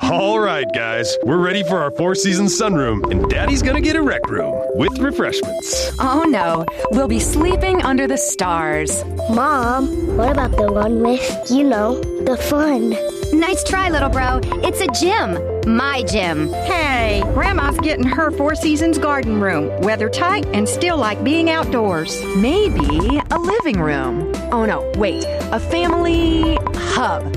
All right, guys, we're ready for our Four Seasons sunroom, and Daddy's gonna get a rec room with refreshments. Oh no, we'll be sleeping under the stars. Mom, what about the one with, the fun? Nice try, little bro. It's a gym. My gym. Hey, Grandma's getting her Four Seasons garden room. Weather tight and still like being outdoors. Maybe a living room. Oh no, wait, a family hub.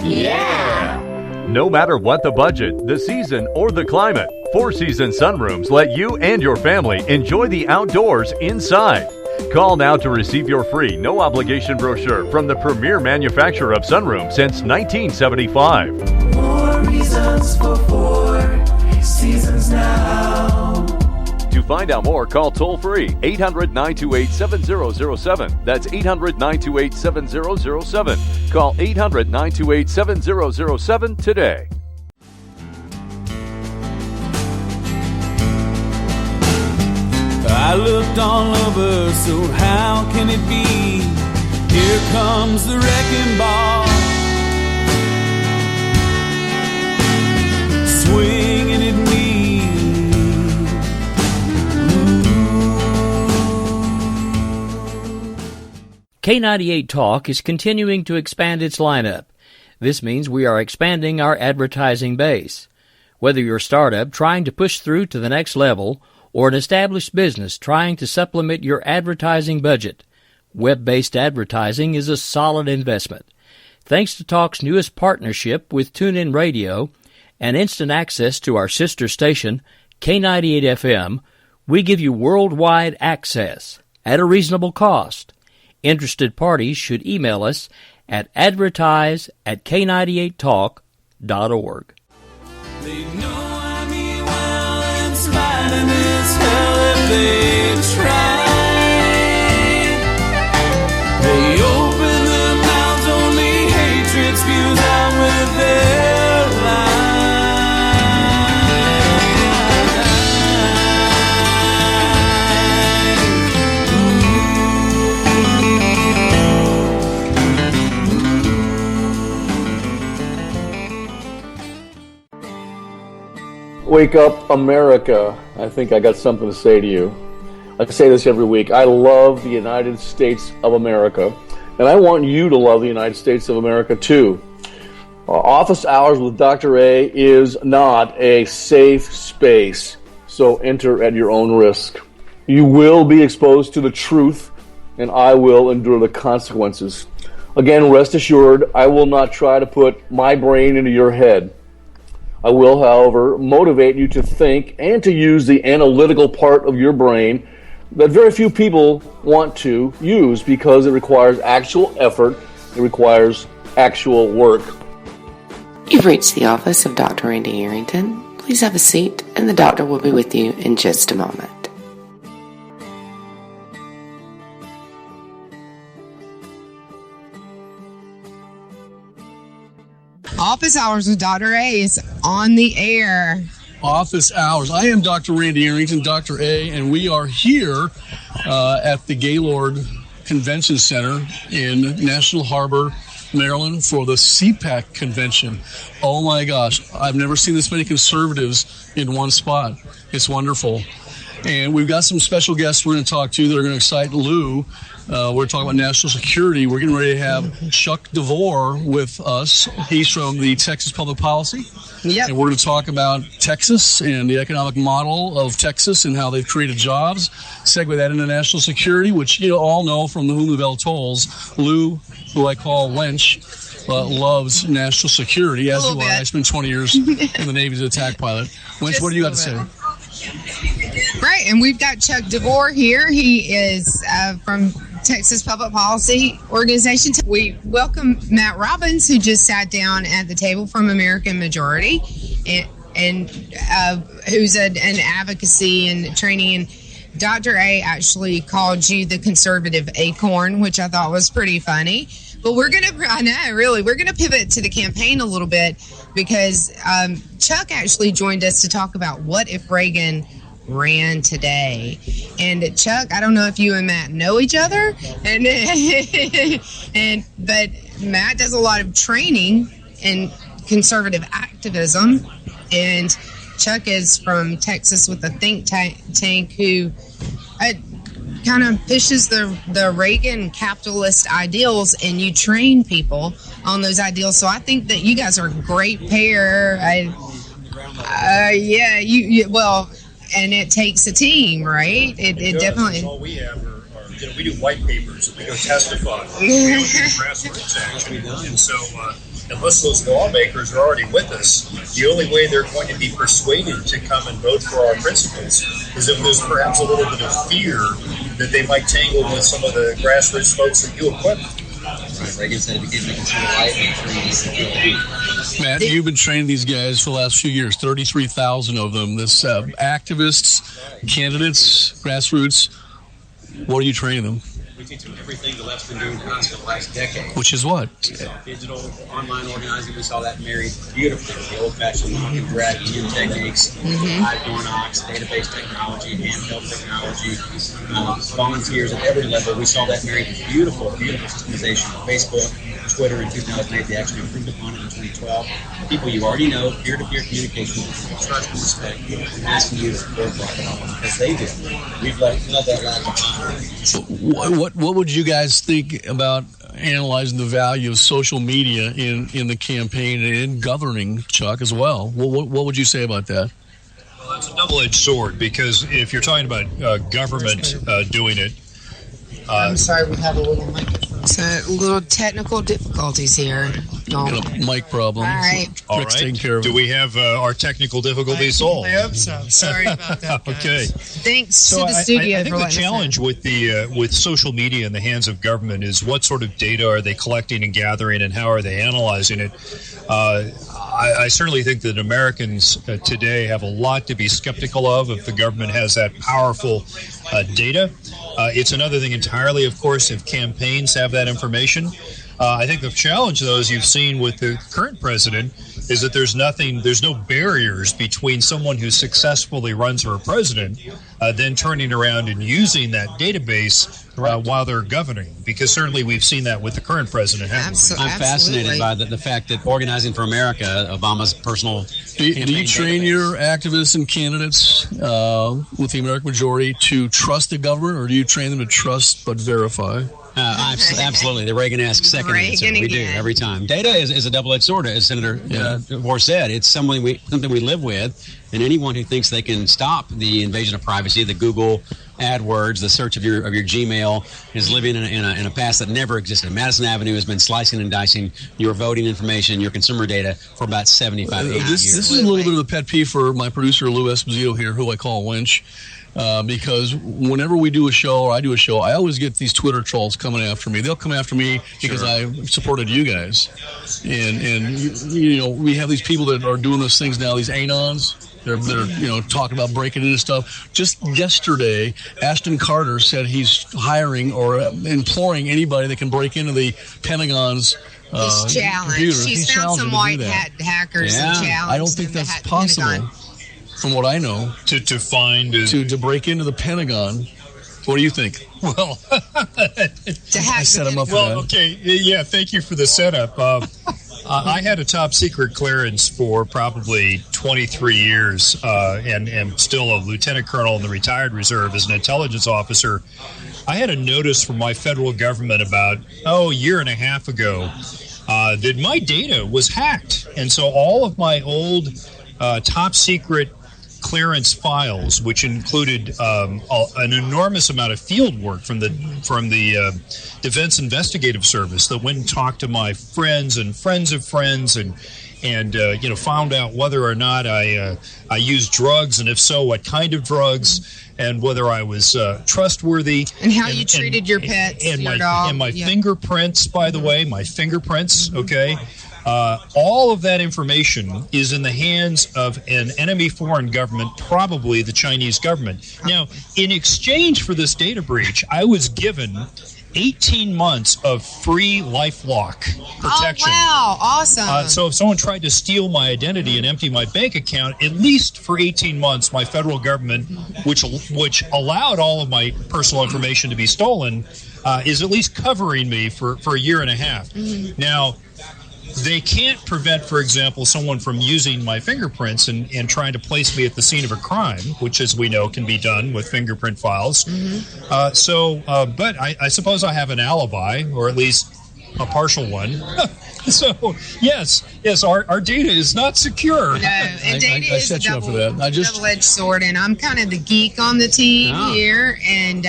Yeah! No matter what the budget, the season, or the climate, Four Seasons sunrooms let you and your family enjoy the outdoors inside. Call now to receive your free, no-obligation brochure from the premier manufacturer of sunrooms since 1975. More reasons for Four Seasons now. To find out more, call toll-free 800-928-7007. That's 800-928-7007. Call 800-928-7007 today. I looked all over, so how can it be? Here comes the wrecking ball, swinging at me. K98 Talk is continuing to expand its lineup. This means we are expanding our advertising base. Whether you're a startup trying to push through to the next level, or an established business trying to supplement your advertising budget, web-based advertising is a solid investment. Thanks to Talk's newest partnership with TuneIn Radio and instant access to our sister station, K98 FM, we give you worldwide access at a reasonable cost. Interested parties should email us at advertise@k98talk.org. They know I mean well and smiling as hell if they try. They open their mouths, only hatred spews out with their Wake up, America. I think I got something to say to you. I say this every week. I love the United States of America, and I want you to love the United States of America too. Office Hours with Dr. A is not a safe space, so enter at your own risk. You will be exposed to the truth, and I will endure the consequences. Again, rest assured, I will not try to put my brain into your head. I will, however, motivate you to think and to use the analytical part of your brain that very few people want to use because it requires actual effort, it requires actual work. You've reached the office of Dr. Randy Arrington. Please have a seat, and the doctor will be with you in just a moment. Office Hours with Dr. A is on the air. Office Hours. I am Dr. Randy Arrington, Dr. A, and we are here at the Gaylord Convention Center in National Harbor, Maryland for the CPAC convention. Oh my gosh, I've never seen this many conservatives in one spot. It's wonderful. And we've got some special guests we're going to talk to that are going to excite Lou. We're talking about national security. We're getting ready to have Chuck DeVore with us. He's from the Texas Public Policy. Yep. And we're going to talk about Texas and the economic model of Texas and how they've created jobs. Segue that into national security, which you all know from the Whom the Bell Tolls. Lou, who I call Wench, loves national security, as do I. I spent 20 years in the Navy as an attack pilot. Wench, what do you got to say? Right, and we've got Chuck DeVore here. He is from Texas Public Policy Organization. We welcome Matt Robbins, who just sat down at the table from American Majority, and who's an advocacy and training. And Dr. A actually called you the conservative acorn, which I thought was pretty funny. But we're going to pivot to the campaign a little bit because Chuck actually joined us to talk about what if Reagan ran today. And Chuck, I don't know if you and Matt know each other, but Matt does a lot of training and conservative activism, and Chuck is from Texas with a think tank who kind of pushes the Reagan capitalist ideals, and you train people on those ideals. So I think that you guys are a great pair. Well, and it takes a team, right? It definitely. All we have are we do white papers. We go testify. We don't do grassroots action, and so unless those lawmakers are already with us, the only way they're going to be persuaded to come and vote for our principles is if there's perhaps a little bit of fear that they might tangle with some of the grassroots folks that you equip. Reagan said it became light. Matt, you've been training these guys for the last few years, 33,000 of them. This activists, candidates, grassroots. What are you training them? We teach them everything the left's been doing to us for the last decade. Which is what? Digital, online organizing. We saw that married beautifully with the old-fashioned knock and drag union techniques, live door knocks, database technology, handheld technology, volunteers at every level. We saw that married with beautiful, beautiful systemization. Facebook, Twitter in 2008, they actually improved upon it in 2012. People you already know, peer-to-peer communication, trust and respect, asking you to support profit because they do. We've let that lag behind. What would you guys think about analyzing the value of social media in the campaign and in governing, Chuck, as well? What would you say about that? Well, it's a double-edged sword because if you're talking about government doing it, I'm sorry, we have a little microphone. So, little technical difficulties here. Got a mic problem. All right. All right. Taking care of Do we have our technical difficulties solved? I hope so. Sorry about that. Okay. Thanks to the studio I think for the letting challenge with social media in the hands of government is what sort of data are they collecting and gathering, and how are they analyzing it? I certainly think that Americans today have a lot to be skeptical of if the government has that powerful data. It's another thing entirely, of course, if campaigns have that information. I think the challenge, though, as you've seen with the current president, is that there's no barriers between someone who successfully runs for president then turning around and using that database while they're governing. Because certainly we've seen that with the current president. I'm fascinated by the fact that Organizing for America, Obama's personal Do you train your activists and candidates with the American majority to trust the government, or do you train them to trust but verify? Absolutely. The Reagan-esque second answer. We do every time. Data is a double-edged sword, as Senator Moore said. It's something we live with, and anyone who thinks they can stop the invasion of privacy, the Google AdWords, the search of your Gmail, is living in a past that never existed. Madison Avenue has been slicing and dicing your voting information, your consumer data for about 75, 80 years. This is a little bit of a pet peeve for my producer, Lou Esposito here, who I call Winch. Because whenever we do a show, or I do a show, I always get these Twitter trolls coming after me. They'll come after me because I supported you guys. And you know, we have these people that are doing those things now, these anons. They're talking about breaking into stuff. Just yesterday, Ashton Carter said he's hiring or imploring anybody that can break into the Pentagon's He's challenged. computer. He's found some white hat hackers and challenged. I don't think that's possible. From what I know, to find to break into the Pentagon. What do you think? Well, I set him up for well, that. okay, yeah. Thank you for the setup. I had a top secret clearance for probably 23 years, and am still a lieutenant colonel in the retired reserve as an intelligence officer. I had a notice from my federal government about a year and a half ago that my data was hacked, and so all of my old top secret clearance files, which included an enormous amount of field work from the Defense Investigative Service, that went and talked to my friends and friends of friends, and found out whether or not I used drugs, and if so, what kind of drugs, and whether I was trustworthy, and how you treated your pets, and your my dog, and my fingerprints. By the way, my fingerprints. Okay. All of that information is in the hands of an enemy foreign government, probably the Chinese government. Now, in exchange for this data breach, I was given 18 months of free LifeLock protection. Oh, wow. Awesome. So if someone tried to steal my identity and empty my bank account, at least for 18 months, my federal government, which allowed all of my personal information to be stolen, is at least covering me for a year and a half. Now, they can't prevent, for example, someone from using my fingerprints and trying to place me at the scene of a crime, which, as we know, can be done with fingerprint files. But I suppose I have an alibi, or at least a partial one. So, yes, our data is not secure. No, and data I is set a you up for that. double-edged sword, and I'm kind of the geek on the team here. And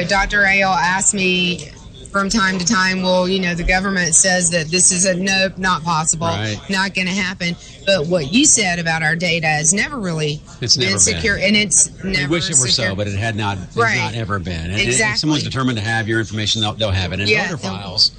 Dr. Ayle asked me from time to time, well, the government says that this is nope, not possible, not going to happen. But what you said about our data has never really been secure, and it's never. We wish it were so, but it had not. It's not ever been. And exactly. If someone's determined to have your information, they'll have it. And voter files,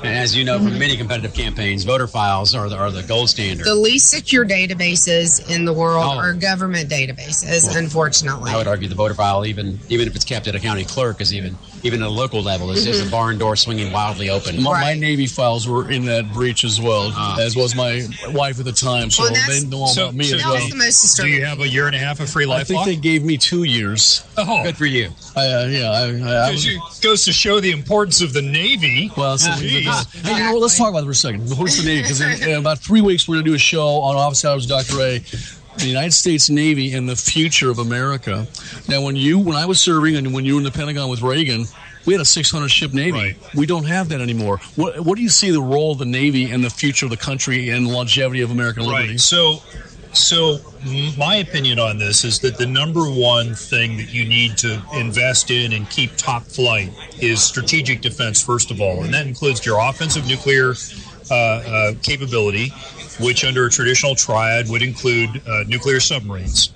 and as you know from many competitive campaigns, voter files are the gold standard. The least secure databases in the world are government databases, unfortunately. I would argue the voter file, even if it's kept at a county clerk, is even at a local level, is just a barn door swinging wildly open. My Navy files were in that breach as well, as was my wife at the time. So they know all about me as well. The most do you have a year and a half of free life? I think they gave me 2 years. Oh, good for you. Goes to show the importance of the Navy. Well, hey, let's talk about it for a second. The Navy, because in about 3 weeks we're going to do a show on Office Hours with Dr. A. The United States Navy and the future of America. Now, when I was serving and when you were in the Pentagon with Reagan, we had a 600-ship Navy. Right. We don't have that anymore. What do you see the role of the Navy and the future of the country and longevity of American liberty? Right. So my opinion on this is that the number one thing that you need to invest in and keep top flight is strategic defense, first of all. And that includes your offensive nuclear capability, which under a traditional triad would include nuclear submarines.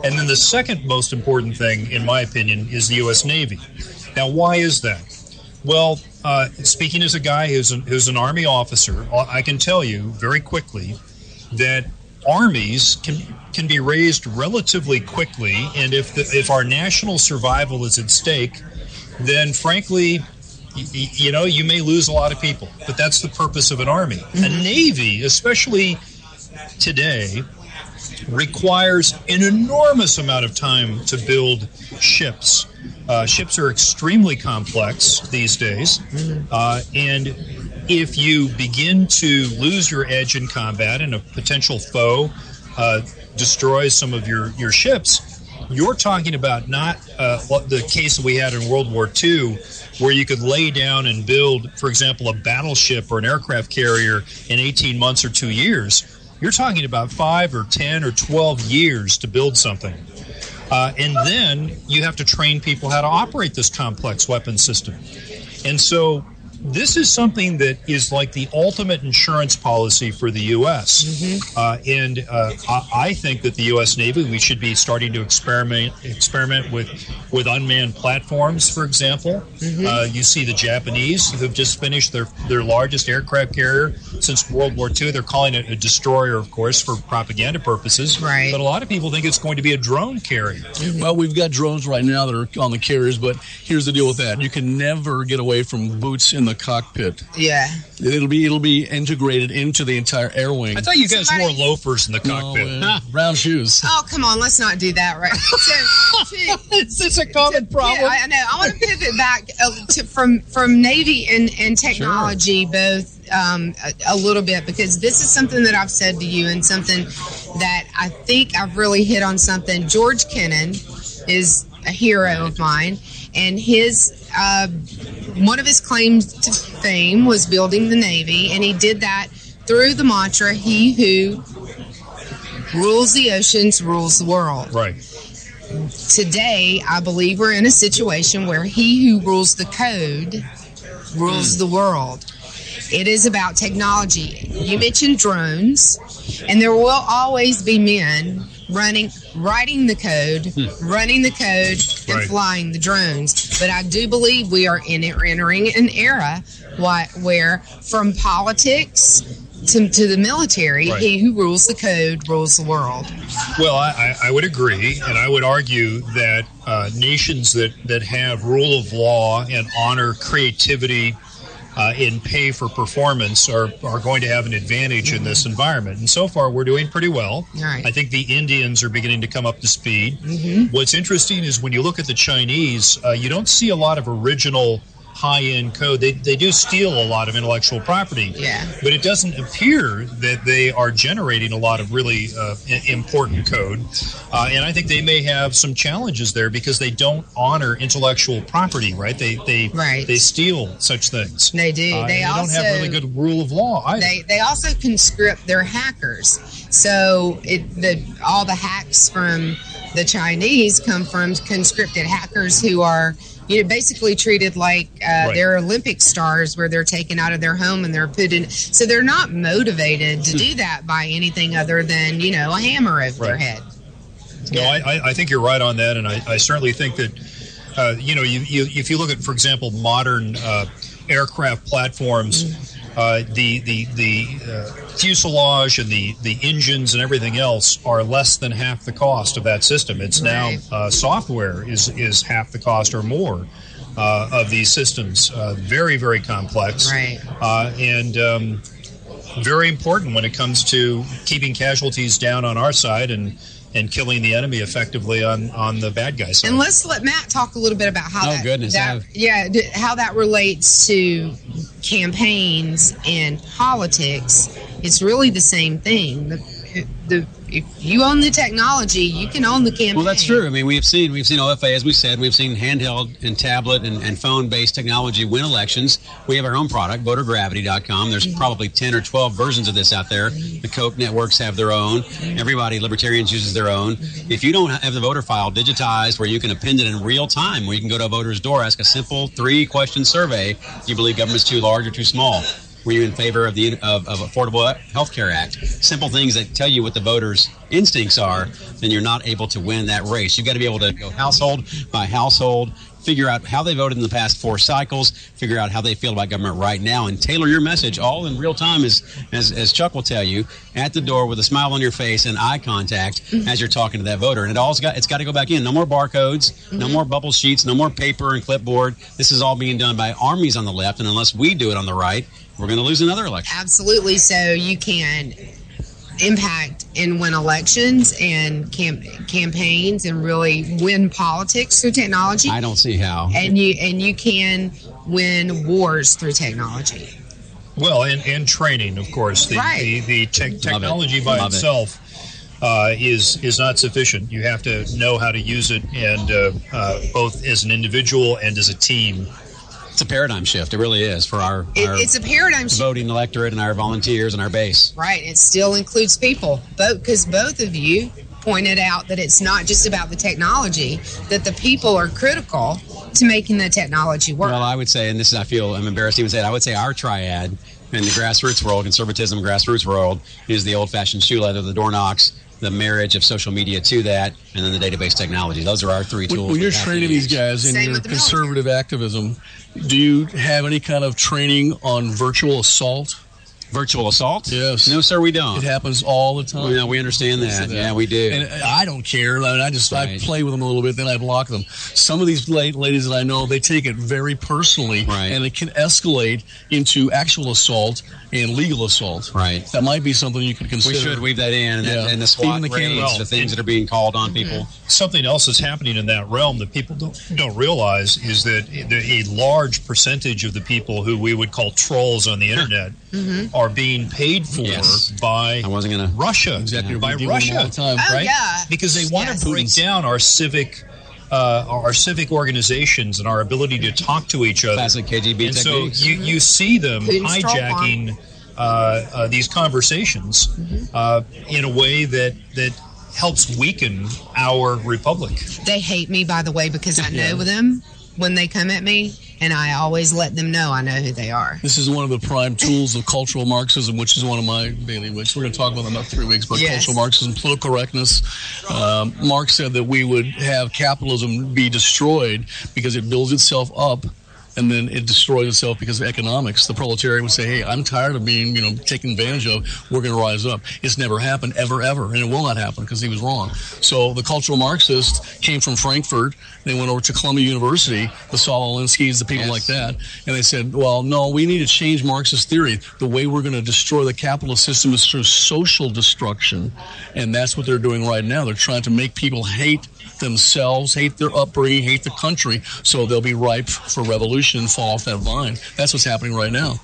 And then the second most important thing, in my opinion, is the U.S. Navy. Now, why is that? Well, speaking as a guy who's an Army officer, I can tell you very quickly that armies can be raised relatively quickly, and if our national survival is at stake, then frankly, you may lose a lot of people. But that's the purpose of an army. A Navy, especially today, requires an enormous amount of time to build ships. Ships are extremely complex these days, and if you begin to lose your edge in combat and a potential foe destroys some of your ships, you're talking about not the case that we had in World War II, where you could lay down and build, for example, a battleship or an aircraft carrier in 18 months or 2 years. You're talking about 5 or 10 or 12 years to build something. And then you have to train people how to operate this complex weapon system. And so this is something that is like the ultimate insurance policy for the U.S. I think that the U.S. Navy, we should be starting to experiment with unmanned platforms, for example. You see the Japanese who have just finished their largest aircraft carrier since World War II. They're calling it a destroyer, of course, for propaganda purposes. Right. But a lot of people think it's going to be a drone carrier. Well, we've got drones right now that are on the carriers, but here's the deal with that. You can never get away from boots in the cockpit. Yeah. It'll be integrated into the entire air wing. I thought you guys wore loafers in the cockpit. Brown shoes. Oh, come on. Let's not do that, right? Is this a common problem? Yeah, I know. I want to pivot back from Navy and technology, both a little bit, because this is something that I've said to you and something that I think I've really hit on something. George Kennan is a hero of mine, and his one of his claims to fame was building the Navy, and he did that through the mantra, "He who rules the oceans rules the world." Right. Today, I believe we're in a situation where he who rules the code rules the world. It is about technology. You mentioned drones, and there will always be men writing the code, running the code, and flying the drones. But I do believe we are entering an era where from politics to the military, he who rules the code rules the world. Well, I would agree, and I would argue that nations that have rule of law and honor creativity in pay for performance are going to have an advantage in this environment. And so far, we're doing pretty well. Right. I think the Indians are beginning to come up to speed. What's interesting is when you look at the Chinese, you don't see a lot of original high-end code. They do steal a lot of intellectual property. Yeah. But it doesn't appear that they are generating a lot of really important code. And I think they may have some challenges there because they don't honor intellectual property, right? They steal such things. They do. They don't have really good rule of law either. They also conscript their hackers. So all the hacks from the Chinese come from conscripted hackers who are basically treated like they're Olympic stars, where they're taken out of their home and they're put in. So they're not motivated to do that by anything other than, a hammer over their head. No, I think you're right on that. And I certainly think that, if you look at, for example, modern aircraft platforms, the fuselage and the engines and everything else are less than half the cost of that system. It's now software is half the cost or more of these systems. Very, very complex, and very important when it comes to keeping casualties down on our side and killing the enemy effectively on the bad guy side. And let's let Matt talk a little bit about how how that relates to campaigns and politics. It's really the same thing. If you own the technology, you can own the campaign. Well, that's true. I mean, we've seen OFA, as we said, we've seen handheld and tablet and phone-based technology win elections. We have our own product, votergravity.com. There's probably 10 or 12 versions of this out there. The Coke networks have their own. Everybody, libertarians, uses their own. If you don't have the voter file digitized where you can append it in real time, where you can go to a voter's door, ask a simple 3-question survey, do you believe government's too large or too small? Were you in favor of the Affordable Health Care Act? Simple things that tell you what the voters' instincts are, then you're not able to win that race. You've got to be able to go household by household, figure out how they voted in the past 4 cycles, figure out how they feel about government right now, and tailor your message all in real time, as Chuck will tell you, at the door with a smile on your face and eye contact as you're talking to that voter. And it's got to go back in. No more barcodes, no more bubble sheets, no more paper and clipboard. This is all being done by armies on the left, and unless we do it on the right, we're going to lose another election. Absolutely. So you can impact and win elections and campaigns and really win politics through technology. I don't see how. And you can win wars through technology. Well, and training, of course. The technology by itself is not sufficient. You have to know how to use it, and both as an individual and as a team. It's a paradigm shift. It really is for our it's a paradigm shift. Voting electorate and our volunteers and our base. Right. It still includes people. Because both of you pointed out that it's not just about the technology, that the people are critical to making the technology work. Well, I would say, and I'm embarrassed to even say it, I would say our triad in the grassroots world, conservatism, grassroots world, is the old-fashioned shoe leather, the door knocks, the marriage of social media to that, and then the database technology. Those are our 3 tools. When you're training these guys in your conservative activism, do you have any kind of training on virtual assault? Virtual assault? Yes. No, sir, we don't. It happens all the time. Well, we understand that. Yeah, we do. And I don't care. I play with them a little bit, then I block them. Some of these ladies that I know, they take it very personally, and it can escalate into actual assault and legal assault. Right. That might be something you could consider. We should weave that in, and the SWAT raids, the things that are being called on people. Something else that's happening in that realm that people don't realize is that a large percentage of the people who we would call trolls on the internet are being paid for by Russia. Exactly. By Russia. All the time, right? Yeah. Because they want to break down our civic organizations and our ability to talk to each other. Classic KGB and techniques. So you see them hijacking these conversations in a way that helps weaken our republic. They hate me, by the way, because I know them when they come at me, and I always let them know I know who they are. This is one of the prime tools of cultural Marxism, which is one of my bailiwicks. We're going to talk about them in about 3 weeks, but cultural Marxism, political correctness. Marx said that we would have capitalism be destroyed because it builds itself up, and then it destroys itself because of economics. The proletariat would say, hey, I'm tired of being, taken advantage of. We're going to rise up. It's never happened, ever, and it will not happen because he was wrong. So the cultural Marxists came from Frankfurt. They went over to Columbia University, the Saul Alinsky's, the people like that, and they said, well, no, we need to change Marxist theory. The way we're going to destroy the capitalist system is through social destruction, and that's what they're doing right now. They're trying to make people hate themselves, hate their upbringing, hate the country, so they'll be ripe for revolution. education and fall off that vine. That's what's happening right now.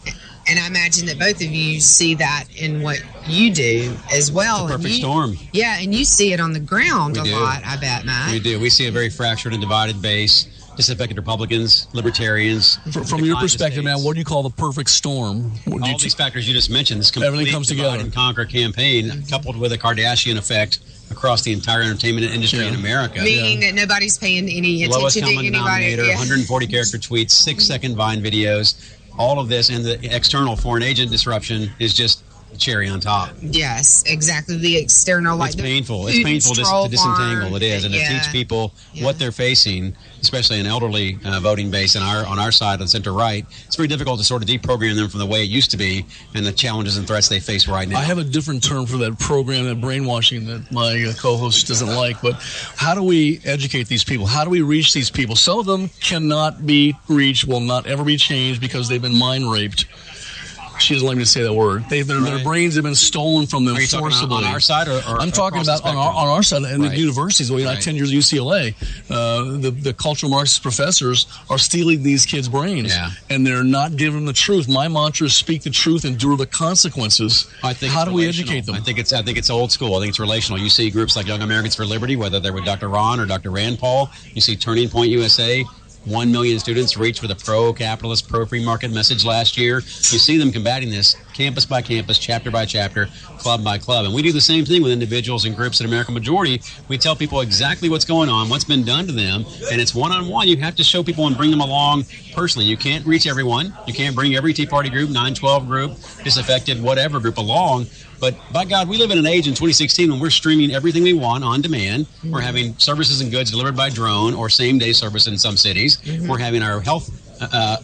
And I imagine that both of you see that in what you do as well. It's a perfect storm. Yeah, and you see it on the ground We do. lot, I bet, Matt. We do. We see a very fractured and divided base, disaffected Republicans, libertarians. From your perspective, man, what do you call the perfect storm? All these factors you just mentioned, this complete everything comes together. divide and conquer campaign, coupled with a Kardashian effect across the entire entertainment industry in America. Meaning that nobody's paying any Lowest attention to common anybody. denominator, 140 character tweets, 6-second Vine videos. All of this and the external foreign agent disruption is just the cherry on top. Yes, exactly. The external, like it's painful. It's painful to disentangle. It is, and to teach people what they're facing, especially an elderly voting base on our side on center right. It's very difficult to sort of deprogram them from the way it used to be and the challenges and threats they face right now. I have a different term for that program, that brainwashing that my co-host doesn't like. But how do we educate these people? How do we reach these people? Some of them cannot be reached, will not ever be changed because they've been mind raped. She doesn't like me to say that word. Their brains have been stolen from them forcibly. Talking on our side, or I'm talking about on our side and the universities. Well, I 10 years at UCLA. The cultural Marxist professors are stealing these kids' brains, and they're not giving them the truth. My mantra is speak the truth, endure the consequences. How do we educate them? I think it's old school. I think it's relational. You see groups like Young Americans for Liberty, whether they're with Dr. Ron or Dr. Rand Paul. You see Turning Point USA. 1 million students reached with a pro-capitalist, pro-free market message last year. You see them combating this campus by campus, chapter by chapter, club by club. And we do the same thing with individuals and groups at American Majority. We tell people exactly what's going on, what's been done to them, and it's one-on-one. You have to show people and bring them along personally. You can't reach everyone. You can't bring every Tea Party group, 912 group, disaffected, whatever group along. But by God, we live in an age in 2016 when we're streaming everything we want on demand. We're having services and goods delivered by drone or same-day service in some cities. We're having our health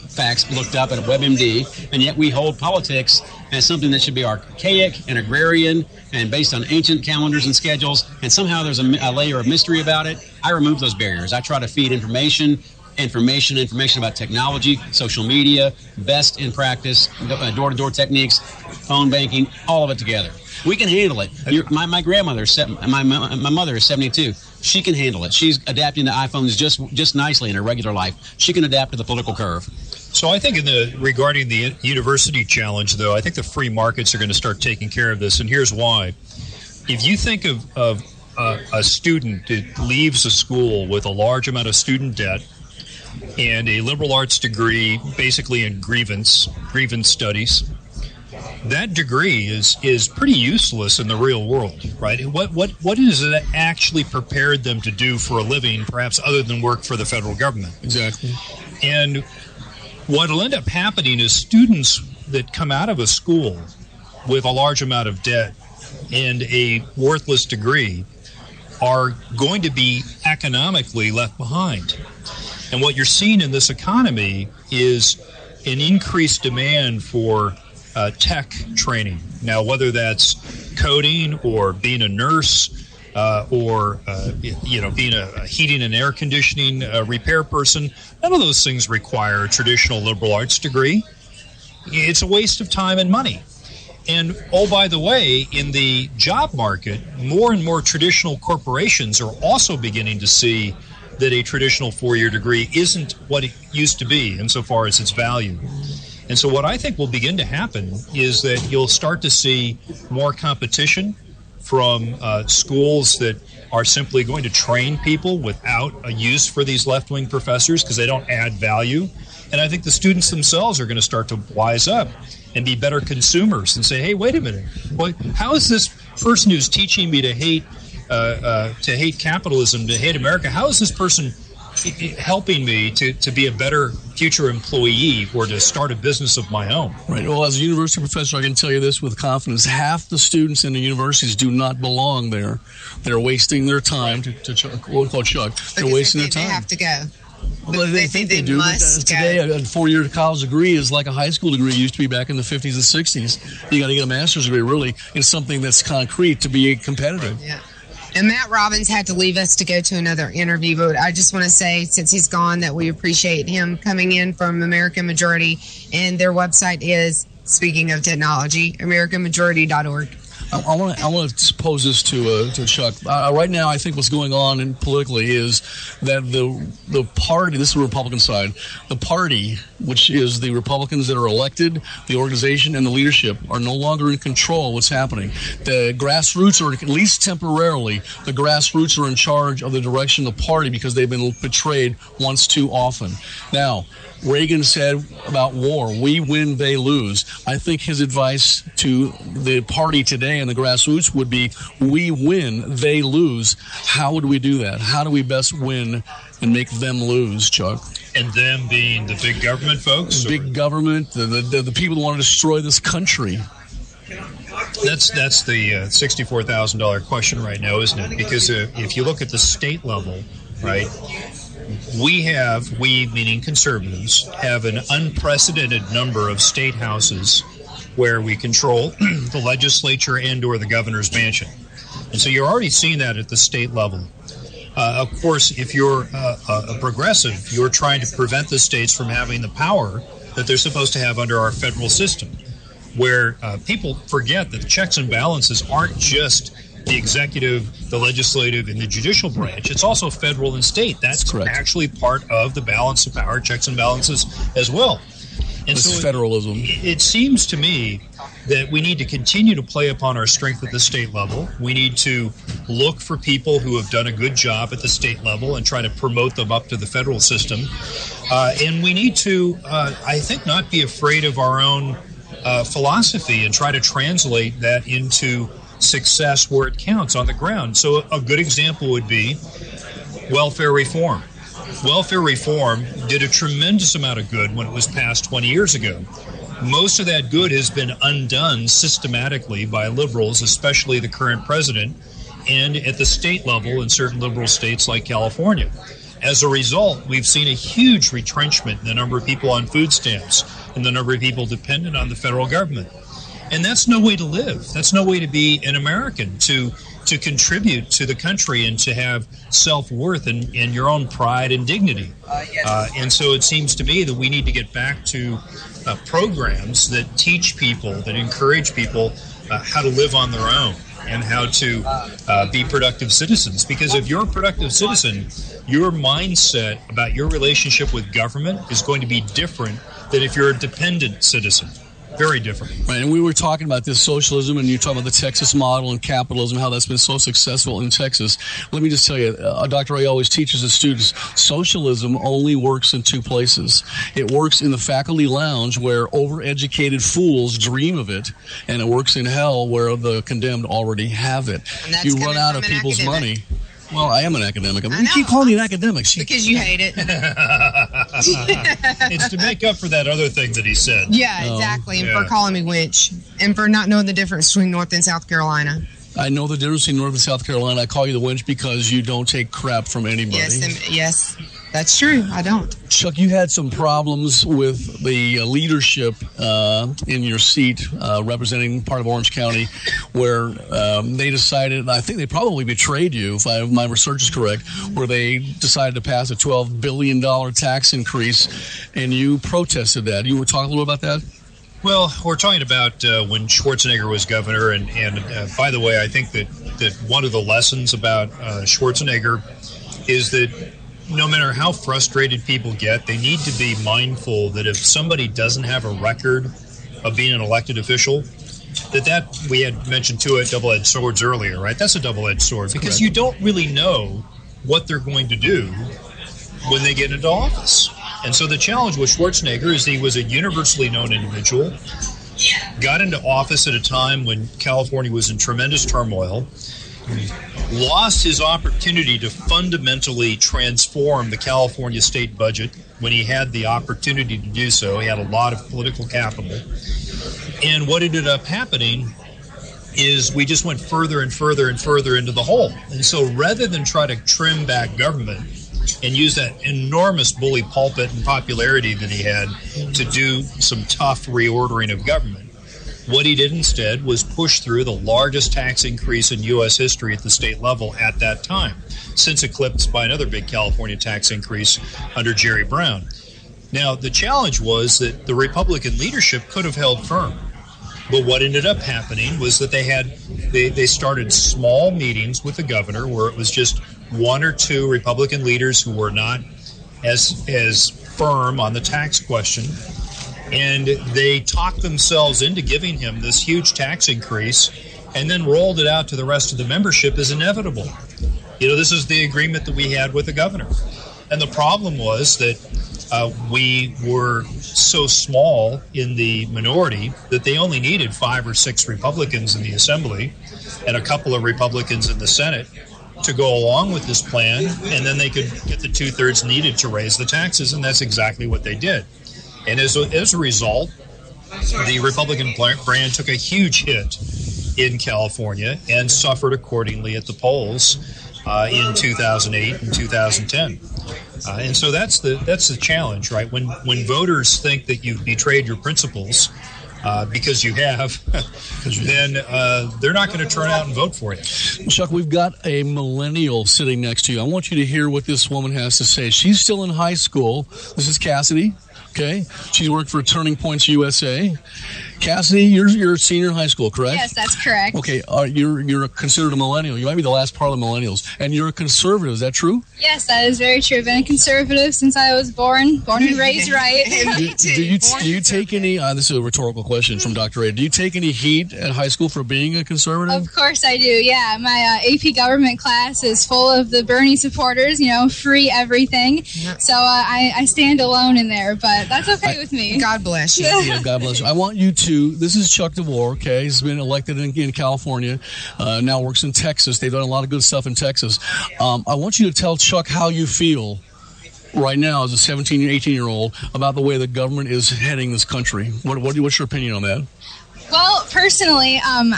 facts looked up at WebMD, and yet we hold politics as something that should be archaic and agrarian and based on ancient calendars and schedules, and somehow there's a layer of mystery about it. I remove those barriers. I try to feed information about technology, social media, best in practice, door-to-door techniques, phone banking, all of it together. We can handle it. My grandmother, my mother is 72. She can handle it. She's adapting to iPhones just nicely in her regular life. She can adapt to the political curve. So I think regarding the university challenge, though, I think the free markets are going to start taking care of this, and here's why. If you think of a student that leaves a school with a large amount of student debt and a liberal arts degree basically in grievance studies, that degree is pretty useless in the real world, right? What is it that actually prepared them to do for a living, perhaps other than work for the federal government? Exactly. And what'll end up happening is students that come out of a school with a large amount of debt and a worthless degree are going to be economically left behind. And what you're seeing in this economy is an increased demand for tech training. Now, whether that's coding or being a nurse or being a heating and air conditioning repair person, none of those things require a traditional liberal arts degree. It's a waste of time and money. And, oh, by the way, in the job market, more and more traditional corporations are also beginning to see that a traditional four-year degree isn't what it used to be insofar as its value. And so what I think will begin to happen is that you'll start to see more competition from schools that are simply going to train people without a use for these left-wing professors because they don't add value. And I think the students themselves are going to start to wise up and be better consumers and say, hey, wait a minute. Well, how is this person who's teaching me to hate capitalism, to hate America, how is this person helping me to be a better future employee or to start a business of my own? Right. Well, as a university professor, I can tell you this with confidence. Half the students in the universities do not belong there. They're wasting their time, to quote Chuck. They're wasting their time. They have to go. Well, they think they do. Today, a four-year college degree is like a high school degree. It used to be back in the 50s and 60s. You got to get a master's degree, really, in something that's concrete to be competitive. Yeah. And Matt Robbins had to leave us to go to another interview, but I just want to say, since he's gone, that we appreciate him coming in from American Majority, and their website is, speaking of technology, AmericanMajority.org. I want to pose this to Chuck. Right now, I think what's going on politically is that the party, this is the Republican side, the party, which is the Republicans that are elected, the organization and the leadership, are no longer in control of what's happening. The grassroots, or at least temporarily, the grassroots are in charge of the direction of the party because they've been betrayed once too often. Now, Reagan said about war, we win, they lose. I think his advice to the party today and the grassroots would be, we win, they lose. How would we do that? How do we best win and make them lose, Chuck? And them being the big government folks? Big government, the people who want to destroy this country. That's the $64,000 question right now, isn't it? Because if you look at the state level, right, we meaning conservatives, have an unprecedented number of state houses where we control the legislature and or the governor's mansion. And so you're already seeing that at the state level. Of course, if you're a progressive, you're trying to prevent the states from having the power that they're supposed to have under our federal system, where people forget that the checks and balances aren't just the executive, the legislative, and the judicial branch. It's also federal and state. That's actually part of the balance of power, checks and balances as well. And so federalism. It seems to me that we need to continue to play upon our strength at the state level. We need to look for people who have done a good job at the state level and try to promote them up to the federal system. And we need to, I think, not be afraid of our own philosophy and try to translate that into success where it counts on the ground. So a good example would be welfare reform. Welfare reform did a tremendous amount of good when it was passed 20 years ago. Most of that good has been undone systematically by liberals, especially the current president, and at the state level in certain liberal states like California. As a result, we've seen a huge retrenchment in the number of people on food stamps and the number of people dependent on the federal government. And that's no way to live. That's no way to be an American, to contribute to the country and to have self-worth and your own pride and dignity. And so it seems to me that we need to get back to programs that teach people, that encourage people how to live on their own and how to be productive citizens. Because if you're a productive citizen, your mindset about your relationship with government is going to be different than if you're a dependent citizen. Very different. Right, and we were talking about this socialism, and you talk about the Texas model and capitalism, how that's been so successful in Texas. Let me just tell you, Dr. A always teaches his students, socialism only works in two places. It works in the faculty lounge where overeducated fools dream of it, and it works in hell where the condemned already have it. You run out of people's money. Well, I am an academic. You keep calling me an academic. Because you hate it. It's to make up for that other thing that he said. Yeah, exactly. And for calling me winch. And for not knowing the difference between North and South Carolina. I know the difference between North and South Carolina. I call you the winch because you don't take crap from anybody. Yes, that's true. I don't. Chuck, you had some problems with the leadership in your seat representing part of Orange County where they decided, I think they probably betrayed you, if my research is correct, where they decided to pass a $12 billion tax increase, and you protested that. You want to talk a little about that? Well, we're talking about when Schwarzenegger was governor, and by the way, I think that one of the lessons about Schwarzenegger is that no matter how frustrated people get, they need to be mindful that if somebody doesn't have a record of being an elected official, that we had mentioned to it double-edged swords earlier, right? That's a double-edged sword because you don't really know what they're going to do when they get into office. And so the challenge with Schwarzenegger is he was a universally known individual, got into office at a time when California was in tremendous turmoil, lost his opportunity to fundamentally transform the California state budget when he had the opportunity to do so. He had a lot of political capital. And what ended up happening is we just went further and further and further into the hole. And so rather than try to trim back government and use that enormous bully pulpit and popularity that he had to do some tough reordering of government, what he did instead was push through the largest tax increase in U.S. history at the state level at that time, since eclipsed by another big California tax increase under Jerry Brown. Now, the challenge was that the Republican leadership could have held firm. But what ended up happening was that they started small meetings with the governor where it was just one or two Republican leaders who were not as firm on the tax question. And they talked themselves into giving him this huge tax increase and then rolled it out to the rest of the membership as inevitable. This is the agreement that we had with the governor. And the problem was that we were so small in the minority that they only needed 5 or 6 Republicans in the Assembly and a couple of Republicans in the Senate to go along with this plan, and then they could get the 2/3 needed to raise the taxes, and that's exactly what they did. And as a result, the Republican brand took a huge hit in California and suffered accordingly at the polls in 2008 and 2010. And so that's the challenge, right? When voters think that you've betrayed your principles, because you have, then they're not going to turn out and vote for you. Chuck, we've got a millennial sitting next to you. I want you to hear what this woman has to say. She's still in high school. This is Cassidy. Okay, she's worked for Turning Points USA. Cassidy, you're a senior in high school, correct? Yes, that's correct. Okay, you're considered a millennial. You might be the last part of the millennials, and you're a conservative. Is that true? Yes, that is very true. I've been a conservative since I was born and raised right. Do you take any? This is a rhetorical question from Dr. A. Do you take any heat at high school for being a conservative? Of course I do. Yeah, my AP government class is full of the Bernie supporters. Free everything. So I stand alone in there, but that's okay with me. God bless you. Yeah, God bless you. I want you to. This is Chuck DeVore. Okay, he's been elected in California. Now works in Texas. They've done a lot of good stuff in Texas. I want you to tell Chuck how you feel right now as a 17 and 18-year-old about the way the government is heading this country. What's your opinion on that? Well, personally, I'm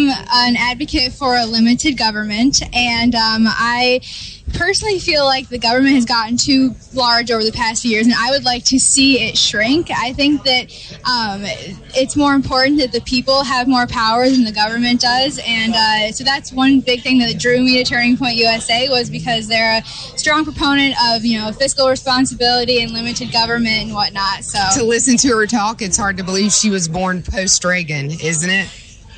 an advocate for a limited government, and I personally feel like the government has gotten too large over the past few years, and I would like to see it shrink. I think that it's more important that the people have more power than the government does, and so that's one big thing that drew me to Turning Point USA was because they're a strong proponent of fiscal responsibility and limited government and whatnot. So to listen to her talk, it's hard to believe she was born post-Reagan, isn't it?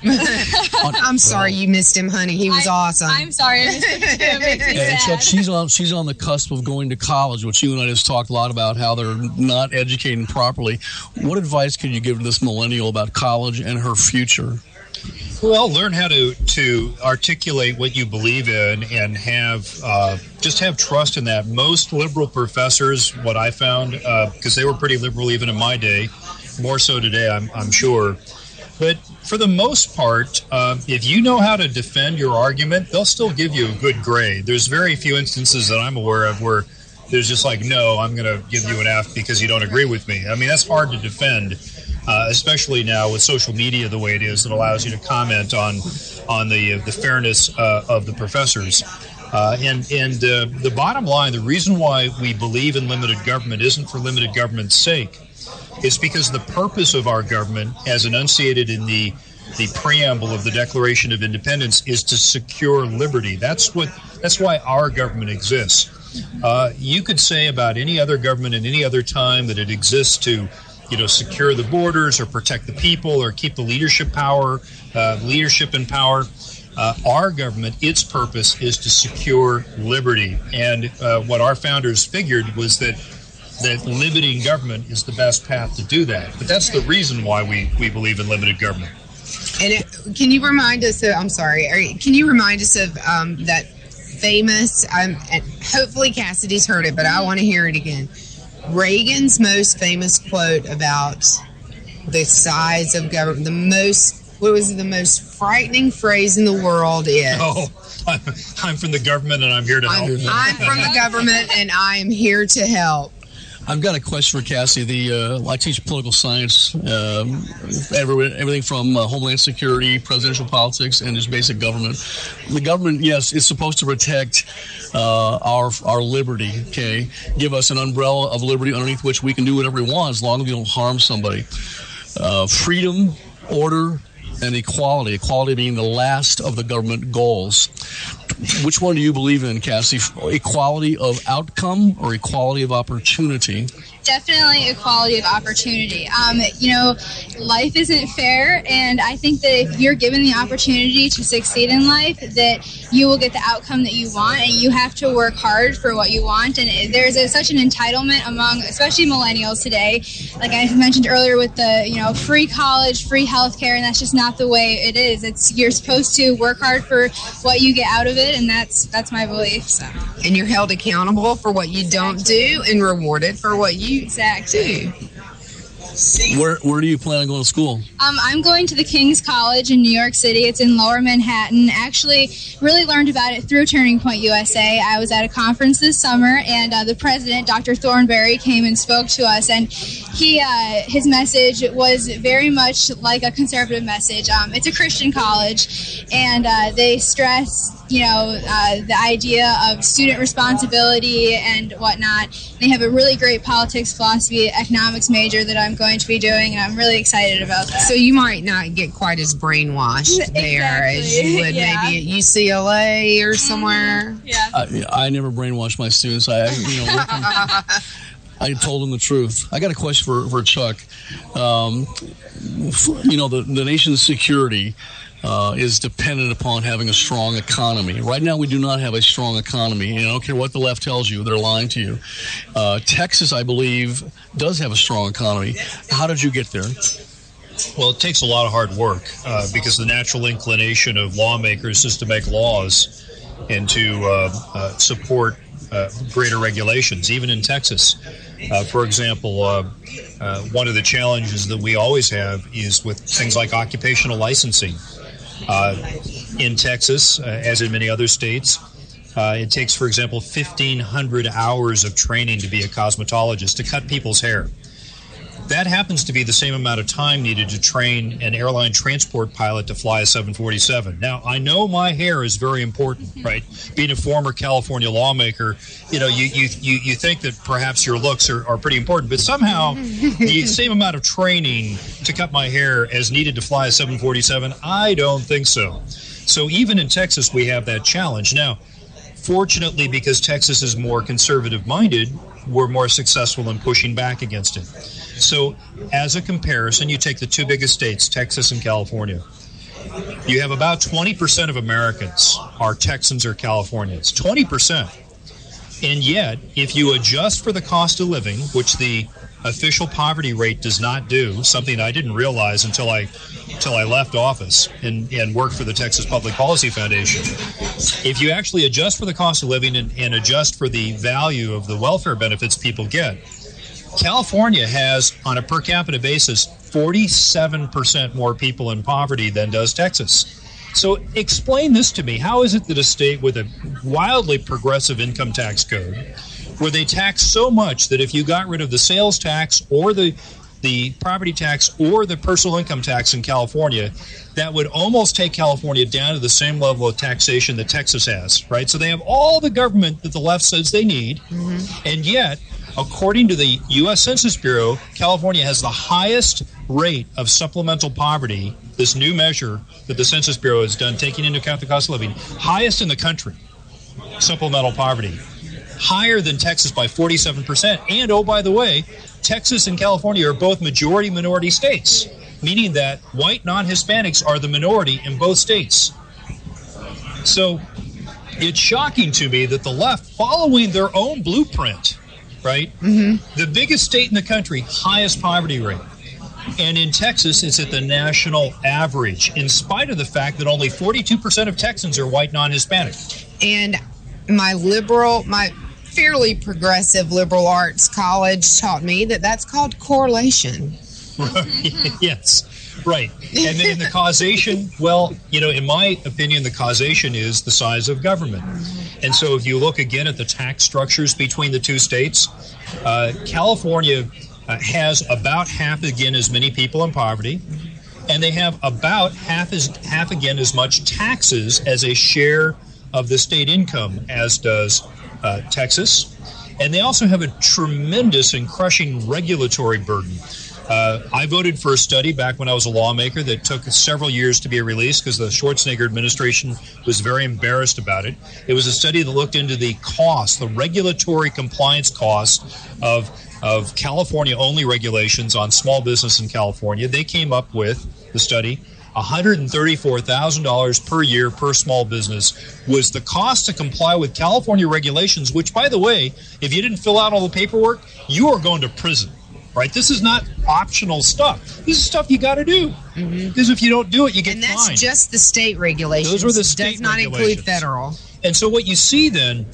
I'm sorry you missed him, honey. He was awesome. I'm sorry I missed him too. It makes me sad. Chuck, she's on the cusp of going to college, which you and I just talked a lot about how they're not educating properly. What advice can you give to this millennial about college and her future? Well, learn how to articulate what you believe in and just have trust in that. Most liberal professors, what I found, because they were pretty liberal even in my day, more so today, I'm sure. But for the most part, if you know how to defend your argument, they'll still give you a good grade. There's very few instances that I'm aware of where there's just like, no, I'm going to give you an F because you don't agree with me. I mean, that's hard to defend, especially now with social media the way it is that allows you to comment on the fairness of the professors. And the bottom line, the reason why we believe in limited government isn't for limited government's sake. It's because the purpose of our government, as enunciated in the preamble of the Declaration of Independence, is to secure liberty. That's why our government exists. You could say about any other government in any other time that it exists to, secure the borders or protect the people or keep the leadership in power. Our government, its purpose is to secure liberty. And what our founders figured was that limiting government is the best path to do that. But that's the reason why we believe in limited government. And can you remind us of, can you remind us of that famous, and hopefully Cassidy's heard it, but I want to hear it again. Reagan's most famous quote about the size of government, the most frightening phrase in the world is... Oh, I'm from the government and I'm here to help. I'm from the government and I am here to help. I've got a question for Cassie. I teach political science, everything from homeland security, presidential politics, and just basic government. The government, yes, is supposed to protect our liberty, okay? Give us an umbrella of liberty underneath which we can do whatever we want as long as we don't harm somebody. Freedom, order, and equality being the last of the government goals. Which one do you believe in, Cassie? Equality of outcome or equality of opportunity? Definitely equality of opportunity. Life isn't fair, and I think that if you're given the opportunity to succeed in life, that you will get the outcome that you want, and you have to work hard for what you want. And there's such an entitlement among, especially millennials today, like I mentioned earlier with the, free college, free healthcare, and that's just not the way it is. You're supposed to work hard for what you get out of it, and that's my belief. So. And you're held accountable for what you don't do and rewarded for what you do. Where do you plan on going to school? I'm going to the King's College in New York City. It's in Lower Manhattan. Actually, really learned about it through Turning Point USA. I was at a conference this summer, and the president, Dr. Thornberry, came and spoke to us, and his message was very much like a conservative message. It's a Christian college, and they stress the idea of student responsibility and whatnot. They have a really great politics, philosophy, economics major that I'm going to be doing, and I'm really excited about that. So you might not get quite as brainwashed there as you would maybe at UCLA or somewhere. Yeah. I never brainwash my students. I told them the truth. I got a question for Chuck. The nation's security is dependent upon having a strong economy. Right now, we do not have a strong economy. I don't care what the left tells you, they're lying to you. Texas, I believe, does have a strong economy. How did you get there? Well, it takes a lot of hard work because the natural inclination of lawmakers is to make laws and to support greater regulations, even in Texas. For example, one of the challenges that we always have is with things like occupational licensing. In Texas, as in many other states, it takes, for example, 1,500 hours of training to be a cosmetologist, to cut people's hair. That happens to be the same amount of time needed to train an airline transport pilot to fly a 747. Now, I know my hair is very important, right? Being a former California lawmaker, you think that perhaps your looks are pretty important, but somehow the same amount of training to cut my hair as needed to fly a 747, I don't think so. So even in Texas, we have that challenge. Now, fortunately, because Texas is more conservative-minded, we're more successful in pushing back against it. So as a comparison, you take the two biggest states, Texas and California. You have about 20% of Americans are Texans or Californians, 20%. And yet, if you adjust for the cost of living, which the official poverty rate does not do, something I didn't realize until I left office and worked for the Texas Public Policy Foundation. If you actually adjust for the cost of living and adjust for the value of the welfare benefits people get, California has, on a per capita basis, 47% more people in poverty than does Texas. So explain this to me. How is it that a state with a wildly progressive income tax code, where they tax so much that if you got rid of the sales tax or the property tax or the personal income tax in California, that would almost take California down to the same level of taxation that Texas has, right? So they have all the government that the left says they need, and yet, according to the U.S. Census Bureau, California has the highest rate of supplemental poverty, this new measure that the Census Bureau has done, taking into account the cost of living, highest in the country, supplemental poverty, higher than Texas by 47%. And, oh, by the way, Texas and California are both majority-minority states, meaning that white non-Hispanics are the minority in both states. So it's shocking to me that the left, following their own blueprint, right? The biggest state in the country, highest poverty rate. And in Texas, it's at the national average, in spite of the fact that only 42% of Texans are white non-Hispanic. And my fairly progressive liberal arts college taught me that that's called correlation. Yes, right. And then in the causation, well, in my opinion, the causation is the size of government. And so if you look again at the tax structures between the two states, California has about half again as many people in poverty, and they have about half again as much taxes as a share of the state income as does Texas. And they also have a tremendous and crushing regulatory burden. I voted for a study back when I was a lawmaker that took several years to be released because the Schwarzenegger administration was very embarrassed about it. It was a study that looked into the cost, the regulatory compliance cost of California-only regulations on small business in California. They came up with, the study, $134,000 per year per small business was the cost to comply with California regulations, which, by the way, if you didn't fill out all the paperwork, you are going to prison. Right? This is not optional stuff. This is stuff you got to do. Because if you don't do it, you get fined. And that's just the state regulations. Those were the state does not regulations. include federal. And so what you see then,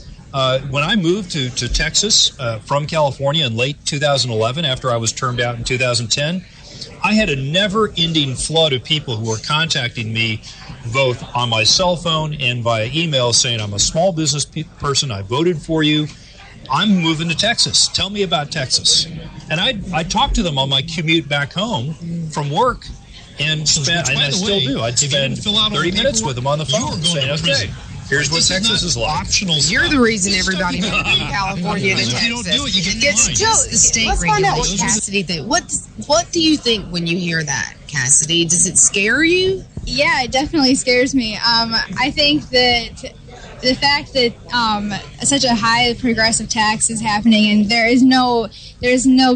when I moved to Texas from California in late 2011, after I was termed out in 2010, I had a never-ending flood of people who were contacting me both on my cell phone and via email saying, I'm a small business person, I voted for you, I'm moving to Texas. Tell me about Texas. And I talked to them on my commute back home from work and spent, and I still do. I'd spend 30 minutes with them on the phone saying, okay, here's what Texas is like. Optional. You're the reason everybody moved from California to Texas. If you don't do it, you get fined. It's the state regulations. Let's find out what Cassidy thinks. What do you think when you hear that, Cassidy? Does it scare you? Yeah, it definitely scares me. I think that the fact that such a high progressive tax is happening and there is no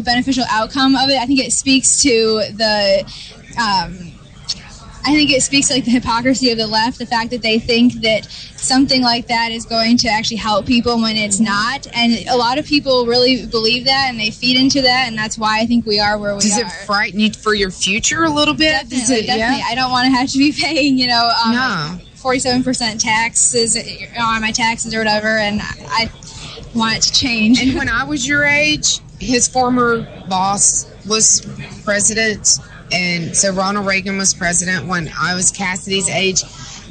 beneficial outcome of it, I think it speaks to the the hypocrisy of the left, the fact that they think that something like that is going to actually help people when it's not. And a lot of people really believe that and they feed into that, and that's why I think we are where we are. Does it frighten you for your future a little bit? Definitely. Yeah? I don't want to have to be paying, 47% taxes on my taxes or whatever, and I want it to change. And when I was your age, his former boss was president, and so Ronald Reagan was president when I was Cassidy's age.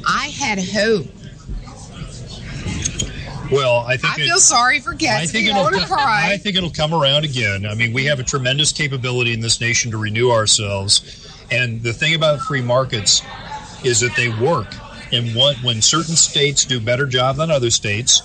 I had hope. Well, I feel sorry for Cassidy. I want to cry. I think it'll come around again. I mean, we have a tremendous capability in this nation to renew ourselves, and the thing about free markets is that they work. And when certain states do a better job than other states,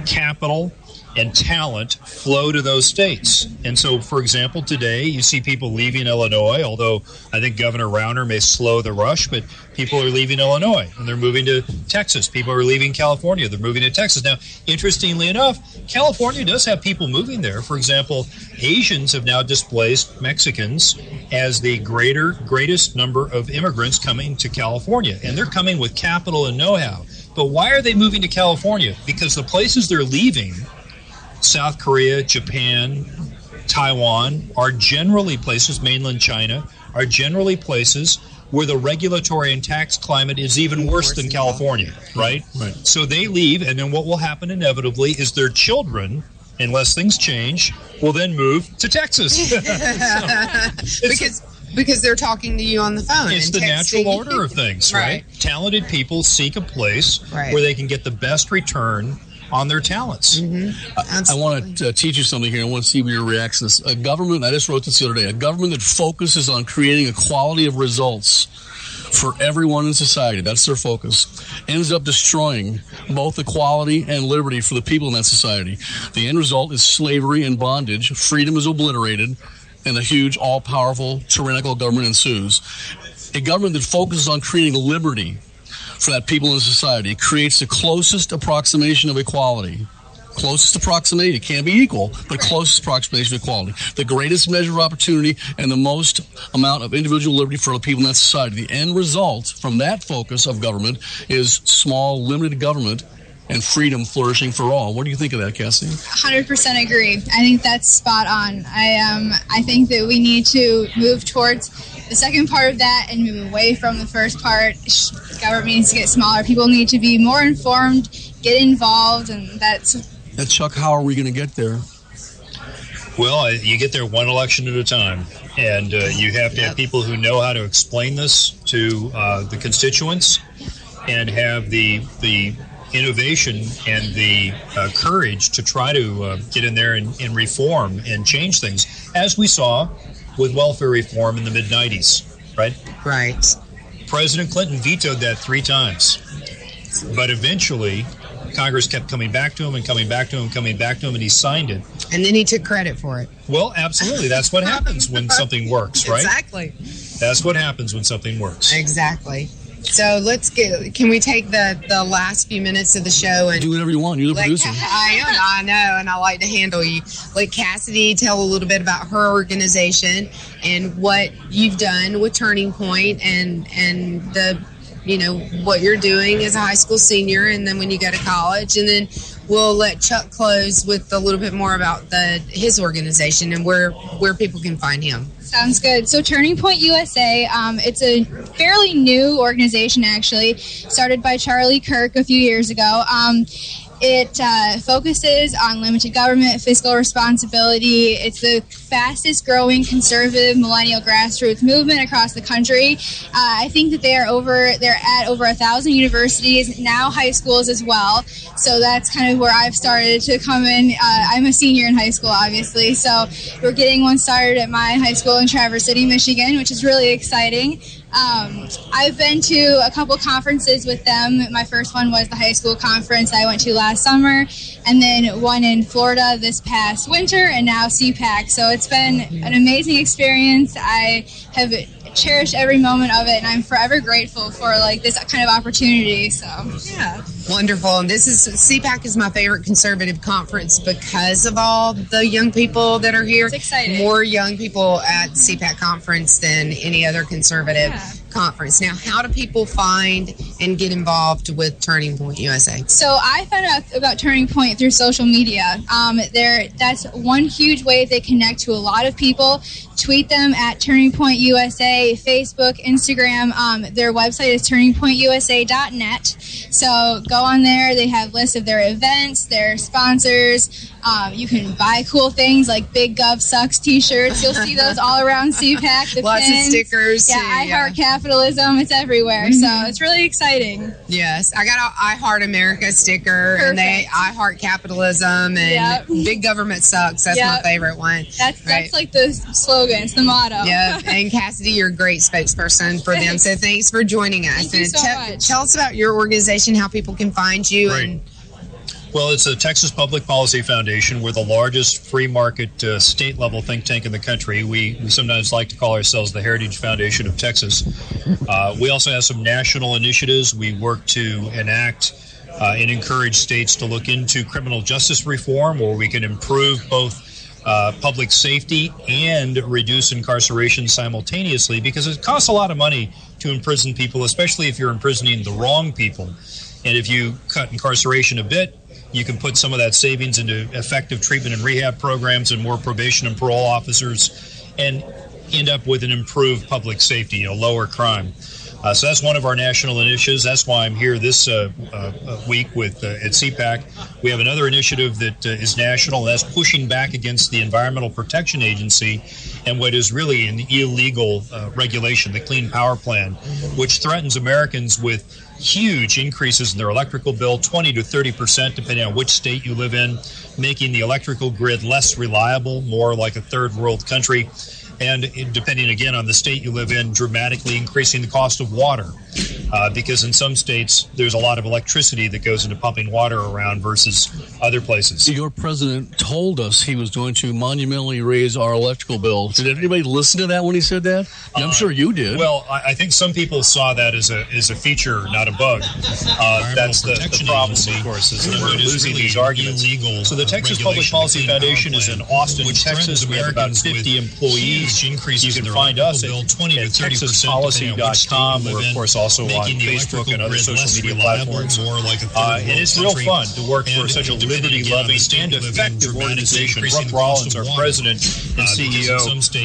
capital and talent flow to those states. And so, for example, today you see people leaving Illinois, although I think Governor Rauner may slow the rush, but people are leaving Illinois and they're moving to Texas. People are leaving California, they're moving to Texas. Now, interestingly enough, California does have people moving there. For example, Asians have now displaced Mexicans as the greatest number of immigrants coming to California. And they're coming with capital and know-how. But why are they moving to California? Because the places they're leaving, South Korea, Japan, Taiwan, are generally places, mainland China, are generally places where the regulatory and tax climate is even worse than California, right? So they leave, and then what will happen inevitably is their children, unless things change, will then move to Texas. Because they're talking to you on the phone. It's the natural order of things, right? Talented people seek a place where they can get the best return on their talents. I want to teach you something here. I want to see your reaction to this. A government, I just wrote this the other day, a government that focuses on creating a quality of results for everyone in society, that's their focus, ends up destroying both equality and liberty for the people in that society. The end result is slavery and bondage. Freedom is obliterated, and a huge, all-powerful, tyrannical government ensues. A government that focuses on creating liberty for that people in society creates the closest approximation of equality. Closest approximation. It can't be equal, but closest approximation of equality. The greatest measure of opportunity and the most amount of individual liberty for the people in that society. The end result from that focus of government is small, limited government and freedom flourishing for all. What do you think of that, Cassie? 100% agree. I think that's spot on. I think that we need to move towards the second part of that and move away from the first part. Government needs to get smaller. People need to be more informed, get involved, and that's... And Chuck, how are we going to get there? Well, you get there one election at a time, and you have to have people who know how to explain this to the constituents and have the innovation and the courage to try to get in there and reform and change things, as we saw with welfare reform in the mid-'90s, right? Right. President Clinton vetoed that 3 times, but eventually Congress kept coming back to him and coming back to him, and he signed it. And then he took credit for it. Well, absolutely. That's what happens when something works, right? Exactly. That's what happens when something works. Exactly. So can we take the last few minutes of the show and do whatever you want? You're the producer. I know, and I like to handle you. Let Cassidy tell a little bit about her organization and what you've done with Turning Point and the, what you're doing as a high school senior, and then when you go to college, and then we'll let Chuck close with a little bit more about his organization and where people can find him. Sounds good. So Turning Point USA, it's a fairly new organization, actually, started by Charlie Kirk a few years ago. It focuses on limited government, fiscal responsibility. It's the fastest growing conservative millennial grassroots movement across the country. I think that they're at over 1,000 universities, now high schools as well. So that's kind of where I've started to come in. I'm a senior in high school, obviously. So we're getting one started at my high school in Traverse City, Michigan, which is really exciting. I've been to a couple conferences with them. My first one was the high school conference I went to last summer, and then one in Florida this past winter, and now CPAC. So it's been an amazing experience. I have cherished every moment of it, and I'm forever grateful for this kind of opportunity. So yeah. Wonderful. And CPAC is my favorite conservative conference because of all the young people that are here. It's exciting. More young people at CPAC conference than any other conservative conference. Now, how do people find and get involved with Turning Point USA? So I found out about Turning Point through social media. That's one huge way they connect to a lot of people. Tweet them at Turning Point USA, Facebook, Instagram. Their website is turningpointusa.net. So go on there. They have lists of their events, their sponsors. You can buy cool things like Big Gov Sucks t-shirts. You'll see those all around CPAC. Lots of stickers. Yeah, I Heart Capitalism. It's everywhere. So it's really exciting. Yes. I got an I Heart America sticker. Perfect. And I Heart Capitalism and Big Government Sucks. That's my favorite one. That's like the slogan. It's the motto. Yeah. And Cassidy, you're a great spokesperson for them. So thanks for joining us. Thank you so much. Tell us about your organization, how people can find you. Right. Well, it's the Texas Public Policy Foundation. We're the largest free market state-level think tank in the country. We sometimes like to call ourselves the Heritage Foundation of Texas. We also have some national initiatives. We work to enact and encourage states to look into criminal justice reform, where we can improve both public safety and reduce incarceration simultaneously, because it costs a lot of money to imprison people, especially if you're imprisoning the wrong people. And if you cut incarceration a bit, you can put some of that savings into effective treatment and rehab programs and more probation and parole officers, and end up with an improved public safety, lower crime. So that's one of our national initiatives. That's why I'm here this week at CPAC. We have another initiative that is national, and that's pushing back against the Environmental Protection Agency and what is really an illegal regulation, the Clean Power Plan, which threatens Americans with huge increases in their electrical bill, 20 to 30%, depending on which state you live in, making the electrical grid less reliable, more like a third world country. And depending, again, on the state you live in, dramatically increasing the cost of water. Because in some states, there's a lot of electricity that goes into pumping water around versus other places. Your president told us he was going to monumentally raise our electrical bill. Did anybody listen to that when he said that? I'm sure you did. Well, I think some people saw that as a feature, not a bug. That's the problem, of course, is that we're losing these arguments. So the Texas Public Policy Foundation is in Austin, Texas. We have about 50 employees. You can find us at texaspolicy.com. We're, of course, also on Facebook and other social media platforms. And it's real fun to work for such a liberty-loving and effective organization. Brooke Rollins, our president and CEO,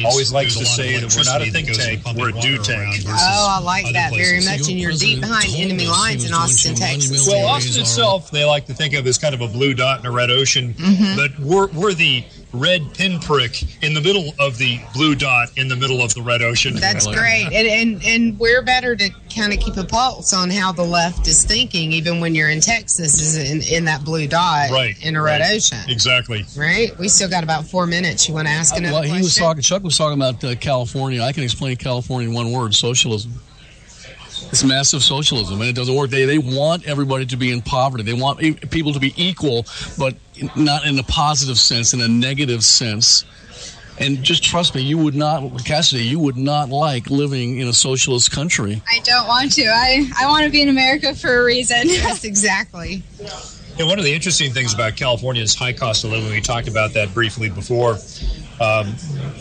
always likes to say that we're not a think tank, we're a do tank. Oh, I like that very much. And you're deep behind enemy lines in Austin, Texas. Well, Austin itself, they like to think of as kind of a blue dot in a red ocean, but we're the red pinprick in the middle of the blue dot in the middle of the red ocean. That's great. And we're better to kind of keep a pulse on how the left is thinking, even when you're in Texas, is in that blue dot in a red ocean. Exactly. Right? We still got about 4 minutes. You want to ask another question? Chuck was talking about California. I can explain California in one word: socialism. It's massive socialism, and it doesn't work. They want everybody to be in poverty. They want people to be equal, but not in a positive sense, in a negative sense. And just trust me, Cassidy, you would not like living in a socialist country. I don't want to. I want to be in America for a reason. Yes, exactly. And one of the interesting things about California is high cost of living. We talked about that briefly before.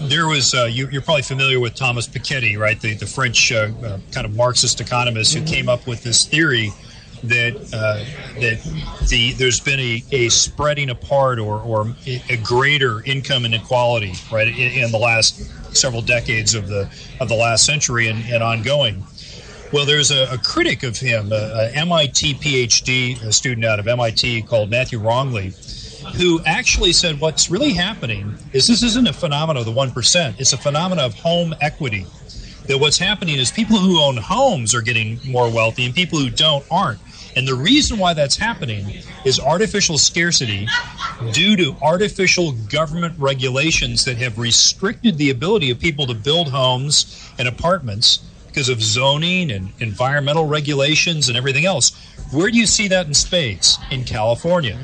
There was, you're probably familiar with Thomas Piketty, right? The French kind of Marxist economist who came up with this theory that there's been a spreading apart or a greater income inequality, right, in the last several decades of the last century and ongoing. Well, there's a critic of him, a MIT PhD, a student out of MIT called Matthew Wrongley, who actually said what's really happening is this isn't a phenomenon of the 1%. It's a phenomenon of home equity. That what's happening is people who own homes are getting more wealthy and people who don't aren't. And the reason why that's happening is artificial scarcity due to artificial government regulations that have restricted the ability of people to build homes and apartments because of zoning and environmental regulations and everything else. Where do you see that in spades? In California,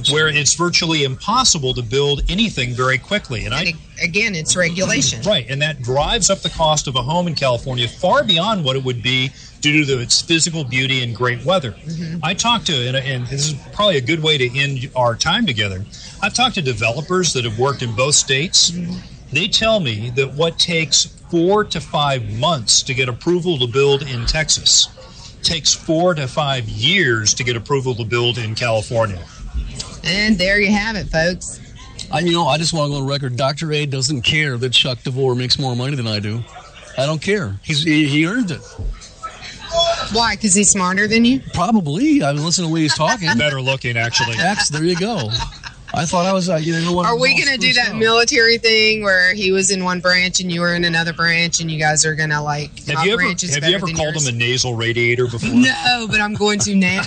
where it's virtually impossible to build anything very quickly. And again, it's regulation. Right, and that drives up the cost of a home in California far beyond what it would be due to its physical beauty and great weather. I talked to, and this is probably a good way to end our time together, I've talked to developers that have worked in both states. They tell me that what takes 4 to 5 months to get approval to build in Texas takes 4 to 5 years to get approval to build in California. And there you have it, folks. I just want to go on record. Dr. A doesn't care that Chuck DeVore makes more money than I do. I don't care. He earned it. Why? Because he's smarter than you? Probably. I've been listening to the way he's talking. Better looking, actually. There you go. I thought I was, what? Are we going to do that military thing where he was in one branch and you were in another branch and you guys are going to Have you ever called him a nasal radiator before? No, but I'm going to now.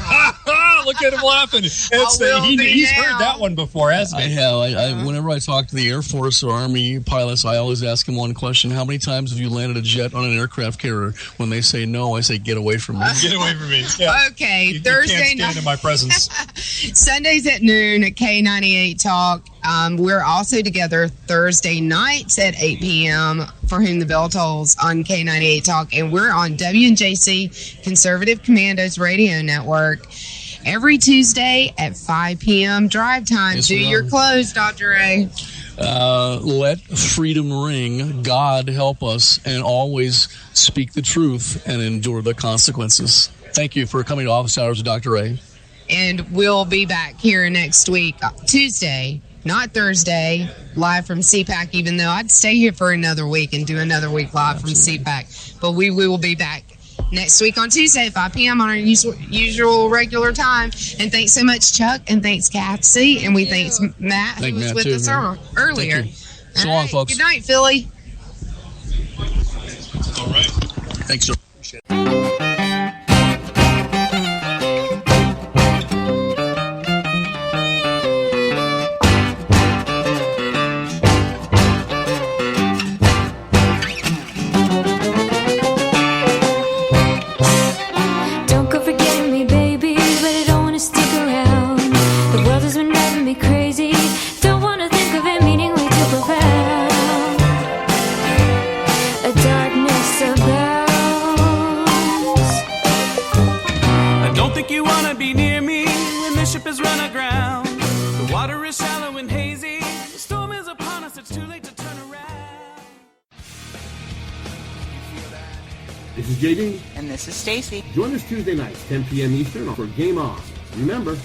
Look at him laughing. He's heard that one before, hasn't he? I have. Whenever I talk to the Air Force or Army pilots, I always ask them one question. How many times have you landed a jet on an aircraft carrier? When they say no, I say, get away from me. Get away from me. Yeah. Okay, Thursday night. You can't stand in my presence. Sundays at noon at K98 Talk. We're also together Thursday nights at 8 p.m. for Whom the Bell Tolls on K98 Talk. And we're on WNJC Conservative Commandos Radio Network every Tuesday at 5 p.m. drive time. Yes, Do your close, Dr. A. Let freedom ring. God help us, and always speak the truth and endure the consequences. Thank you for coming to Office Hours with Dr. A. And we'll be back here next week, Tuesday, not Thursday, live from CPAC, even though I'd stay here for another week and do another week live from CPAC. But we will be back next week on Tuesday at 5 p.m. on our usual regular time. And thanks so much, Chuck, and thanks, Cassie, and we thanks Matt, who was with us earlier. So long, folks. Good night, Philly. All right. Thanks, sir. This is JD. And this is Stacy. Join us Tuesday nights, 10 p.m. Eastern for Game On. Remember,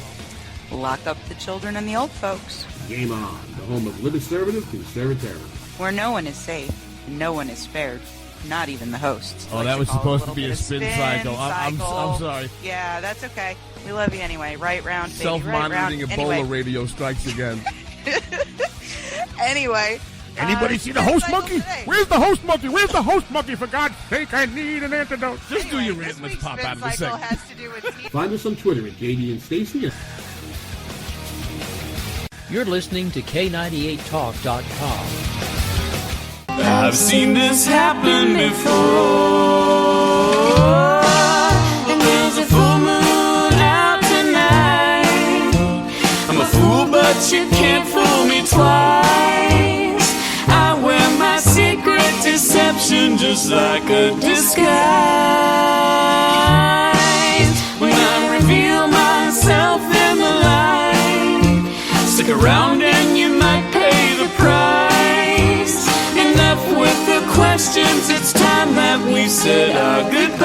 lock up the children and the old folks. Game On, the home of conservative conservatism. Where no one is safe and no one is spared, not even the hosts. Oh, that was supposed to be a spin cycle. I'm sorry. Yeah, that's okay. We love you anyway. Right round, baby. Self-monitoring right Ebola anyway. radio strikes again. Anyway. Anybody see the host monkey? Where's the host monkey? Where's the host monkey? For God's sake, I need an antidote. Just do your rant. Let's pop out of the segment. Find us on Twitter at JD and Stacy. You're listening to K98Talk.com. I've seen this happen before. but you can't fool me twice. I wear my secret deception just like a disguise. When I reveal myself in the light, stick around and you might pay the price. Enough with the questions, it's time that we said our goodbyes.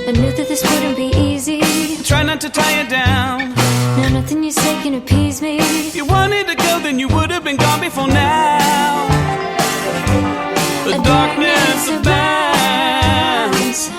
I knew that this wouldn't be easy. Try not to tie it down. Now nothing you say can appease me. If you wanted to go, then you would have been gone before now. The darkness abounds.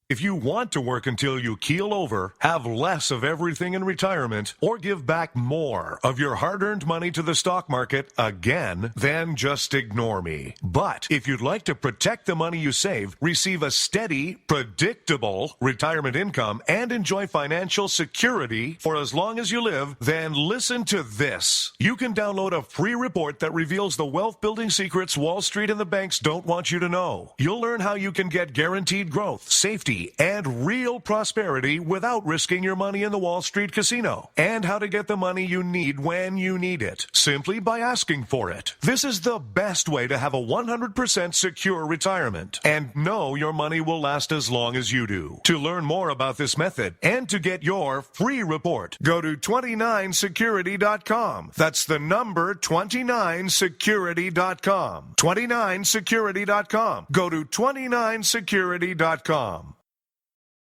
If you want to work until you keel over, have less of everything in retirement, or give back more of your hard-earned money to the stock market again, then just ignore me. But if you'd like to protect the money you save, receive a steady, predictable retirement income, and enjoy financial security for as long as you live, then listen to this. You can download a free report that reveals the wealth-building secrets Wall Street and the banks don't want you to know. You'll learn how you can get guaranteed growth, safety, and real prosperity without risking your money in the Wall Street casino, and how to get the money you need when you need it, simply by asking for it. This is the best way to have a 100% secure retirement and know your money will last as long as you do. To learn more about this method and to get your free report, go to 29security.com. That's the number 29security.com. 29security.com. Go to 29security.com.